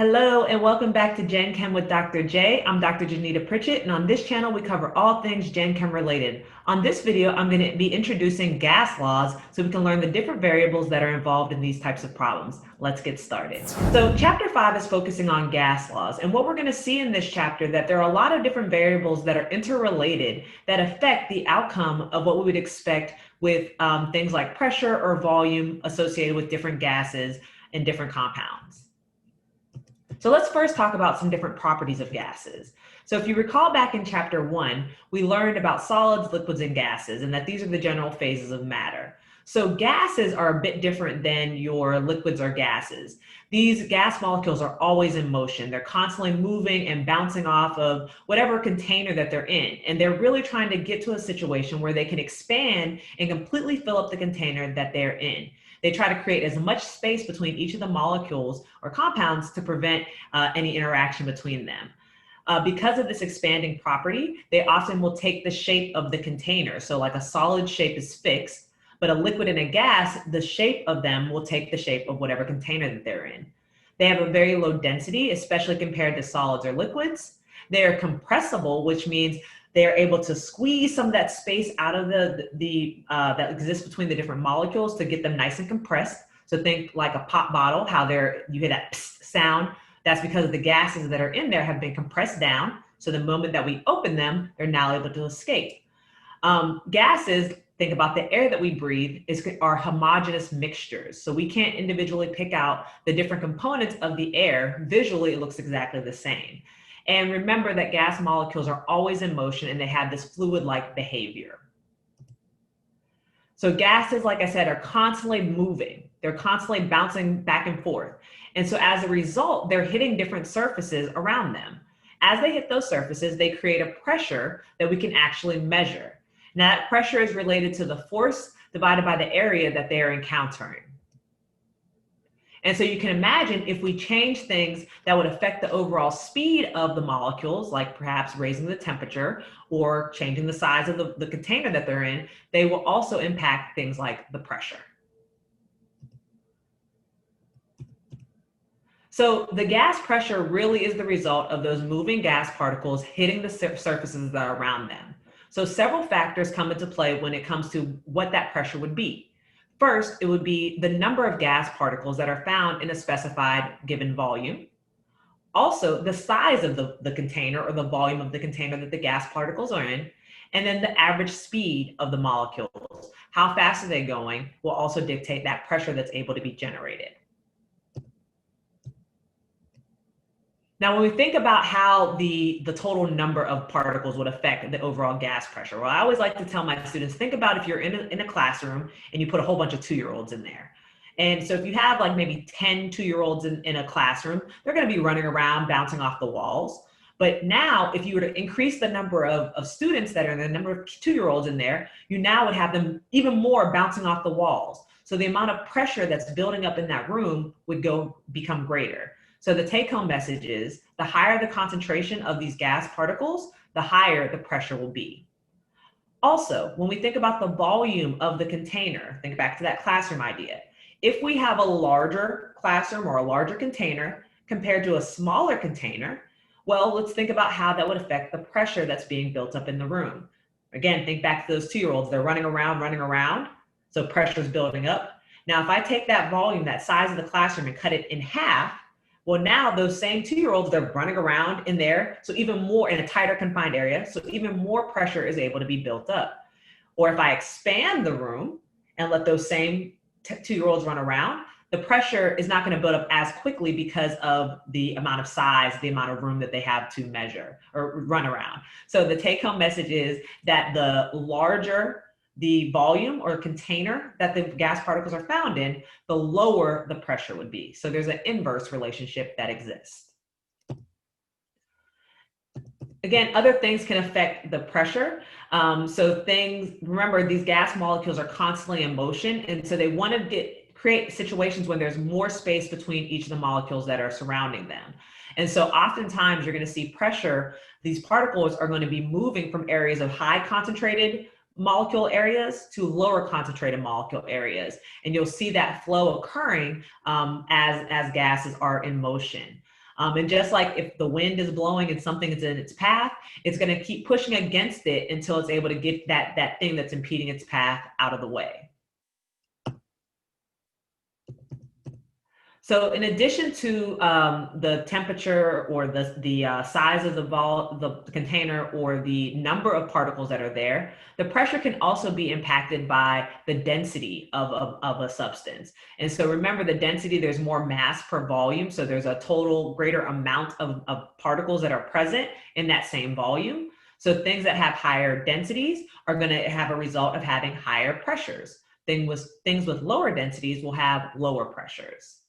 Hello and welcome back to Gen Chem with Dr. J. I'm Dr. Janita Pritchett, and on this channel we cover all things Gen Chem related. On this video, I'm going to be introducing gas laws so we can learn the different variables that are involved in these types of problems. Let's get started. So chapter 5 is focusing on gas laws, and what we're going to see in this chapter that there are a lot of different variables that are interrelated that affect the outcome of what we would expect with things like pressure or volume associated with different gases and different compounds. So let's first talk about some different properties of gases. So if you recall back in chapter 1, we learned about solids, liquids, and gases, and that these are the general phases of matter. So gases are a bit different than your liquids or gases. These gas molecules are always in motion. They're constantly moving and bouncing off of whatever container that they're in. And they're really trying to get to a situation where they can expand and completely fill up the container that they're in. They try to create as much space between each of the molecules or compounds to prevent any interaction between them. Because of this expanding property, they often will take the shape of the container. So like a solid shape is fixed, but a liquid and a gas, the shape of them will take the shape of whatever container that they're in. They have a very low density, especially compared to solids or liquids. They are compressible, which means they are able to squeeze some of that space out of that exists between the different molecules to get them nice and compressed. So think like a pop bottle, how you hear that psst sound. That's because the gases that are in there have been compressed down. So the moment that we open them, they're now able to escape. Gases, think about the air that we breathe, are homogeneous mixtures. So we can't individually pick out the different components of the air. Visually, it looks exactly the same. And remember that gas molecules are always in motion and they have this fluid-like behavior. So gases, like I said, are constantly moving. They're constantly bouncing back and forth. And so as a result, they're hitting different surfaces around them. As they hit those surfaces, they create a pressure that we can actually measure. Now that pressure is related to the force divided by the area that they are encountering. And so you can imagine if we change things that would affect the overall speed of the molecules, like perhaps raising the temperature or changing the size of the container that they're in, they will also impact things like the pressure. So the gas pressure really is the result of those moving gas particles hitting the surfaces that are around them. So several factors come into play when it comes to what that pressure would be. First, it would be the number of gas particles that are found in a specified given volume. Also, the size of the container or the volume of the container that the gas particles are in. And then the average speed of the molecules. How fast are they going will also dictate that pressure that's able to be generated. Now, when we think about how the total number of particles would affect the overall gas pressure, well, I always like to tell my students, think about if you're in a classroom and you put a whole bunch of 2-year-olds in there. And so if you have like maybe 10 2-year-olds in a classroom, they're going to be running around, bouncing off the walls. But now, if you were to increase the number of students that are in the number of 2-year-olds in there, you now would have them even more bouncing off the walls. So the amount of pressure that's building up in that room would become greater. So the take-home message is the higher the concentration of these gas particles, the higher the pressure will be. Also, when we think about the volume of the container, think back to that classroom idea. If we have a larger classroom or a larger container compared to a smaller container, well, let's think about how that would affect the pressure that's being built up in the room. Again, think back to those 2-year-olds. They're running around, so pressure is building up. Now, if I take that volume, that size of the classroom, and cut it in half, well, now those same 2-year-olds, they're running around in there, so even more in a tighter confined area, so even more pressure is able to be built up. Or if I expand the room and let those same 2-year-olds run around, the pressure is not going to build up as quickly because of the amount of size, the amount of room that they have to measure or run around. So the take-home message is that the larger the volume or container that the gas particles are found in, the lower the pressure would be. So there's an inverse relationship that exists. Again, other things can affect the pressure. Remember, these gas molecules are constantly in motion, and so they want to create situations when there's more space between each of the molecules that are surrounding them. And so oftentimes you're going to see pressure, these particles are going to be moving from areas of high concentrated molecule areas to lower concentrated molecule areas. And you'll see that flow occurring as gases are in motion. And just like if the wind is blowing and something is in its path, it's going to keep pushing against it until it's able to get that thing that's impeding its path out of the way. So in addition to the temperature or the size of the container or the number of particles that are there, the pressure can also be impacted by the density of a substance. And so remember, the density, there's more mass per volume. So there's a total greater amount of particles that are present in that same volume. So things that have higher densities are going to have a result of having higher pressures. Things with lower densities will have lower pressures.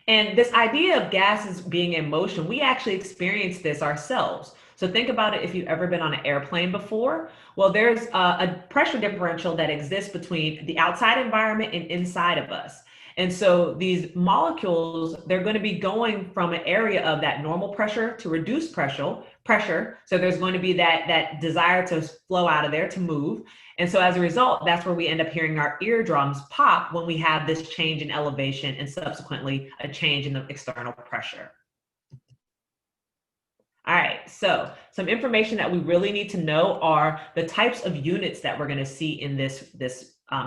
And this idea of gases being in motion, we actually experience this ourselves. So think about it if you've ever been on an airplane before. Well, there's a pressure differential that exists between the outside environment and inside of us. And so these molecules, they're going to be going from an area of that normal pressure to reduced pressure. So there's going to be that desire to flow out of there, to move. And so as a result, that's where we end up hearing our eardrums pop when we have this change in elevation and subsequently a change in the external pressure. All right, so some information that we really need to know are the types of units that we're going to see in this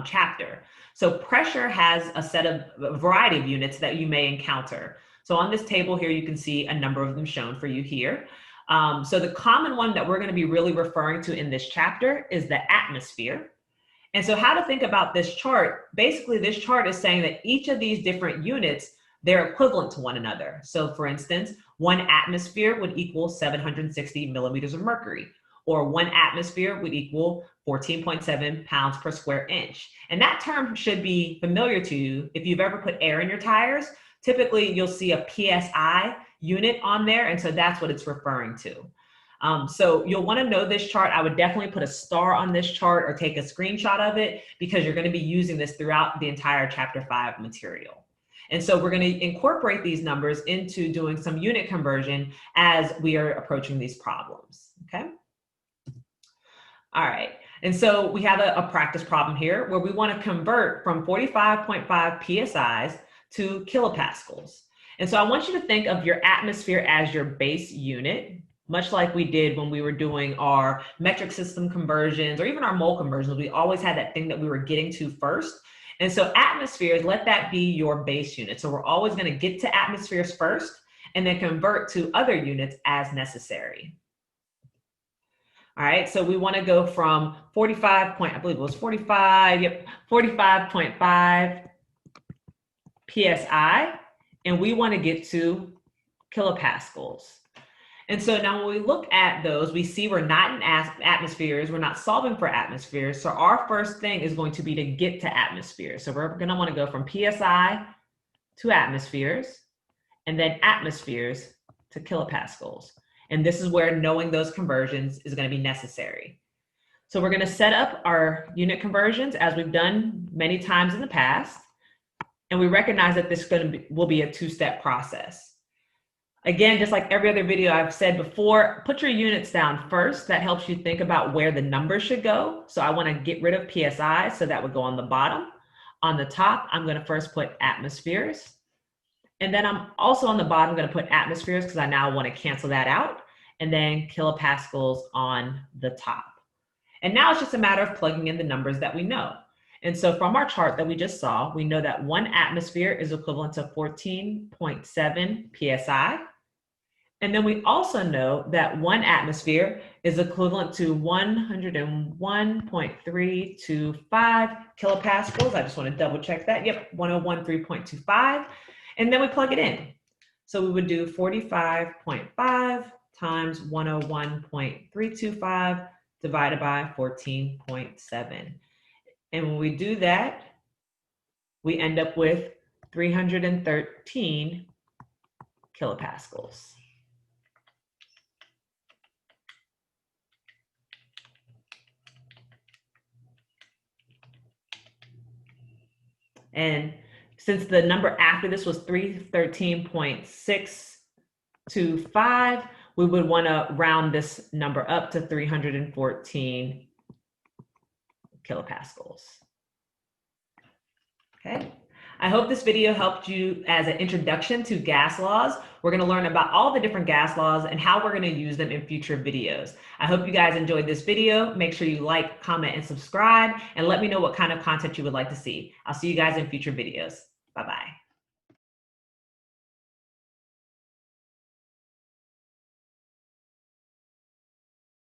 chapter. So pressure has a variety of units that you may encounter. So on this table here, you can see a number of them shown for you here. So the common one that we're going to be really referring to in this chapter is the atmosphere. And so how to think about this chart, basically this chart is saying that each of these different units, they're equivalent to one another. So for instance, 1 atmosphere would equal 760 millimeters of mercury, or 1 atmosphere would equal 14.7 pounds per square inch. And that term should be familiar to you. If you've ever put air in your tires, typically you'll see a PSI unit on there, and so that's what it's referring to. So you'll want to know this chart. I would definitely put a star on this chart or take a screenshot of it, because you're going to be using this throughout the entire chapter 5 material. And so we're going to incorporate these numbers into doing some unit conversion as we are approaching these problems, okay? All right, and so we have a practice problem here where we want to convert from 45.5 PSIs to kilopascals. And so I want you to think of your atmosphere as your base unit, much like we did when we were doing our metric system conversions or even our mole conversions. We always had that thing that we were getting to first. And so atmospheres, let that be your base unit. So we're always going to get to atmospheres first and then convert to other units as necessary. All right, so we want to go from 45.5 PSI, and we want to get to kilopascals. And so now when we look at those, we see we're not in atmospheres, we're not solving for atmospheres. So our first thing is going to be to get to atmospheres. So we're going to want to go from PSI to atmospheres, and then atmospheres to kilopascals. And this is where knowing those conversions is going to be necessary. So we're going to set up our unit conversions as we've done many times in the past. And we recognize that this will be a two-step process. Again, just like every other video I've said before, put your units down first. That helps you think about where the numbers should go. So I want to get rid of PSI, so that would go on the bottom. On the top, I'm going to first put atmospheres. And then I'm also on the bottom going to put atmospheres because I now want to cancel that out. And then kilopascals on the top. And now it's just a matter of plugging in the numbers that we know. And so from our chart that we just saw, we know that 1 atmosphere is equivalent to 14.7 PSI. And then we also know that 1 atmosphere is equivalent to 101.325 kilopascals. I just want to double check that. Yep, 101.325. And then we plug it in. So we would do 45.5 times 101.325 divided by 14.7. And when we do that, we end up with 313 kilopascals. And since the number after this was 313.625, we would want to round this number up to 314 kilopascals. Okay. I hope this video helped you as an introduction to gas laws. We're going to learn about all the different gas laws and how we're going to use them in future videos. I hope you guys enjoyed this video. Make sure you like, comment, and subscribe, and let me know what kind of content you would like to see. I'll see you guys in future videos. Bye-bye.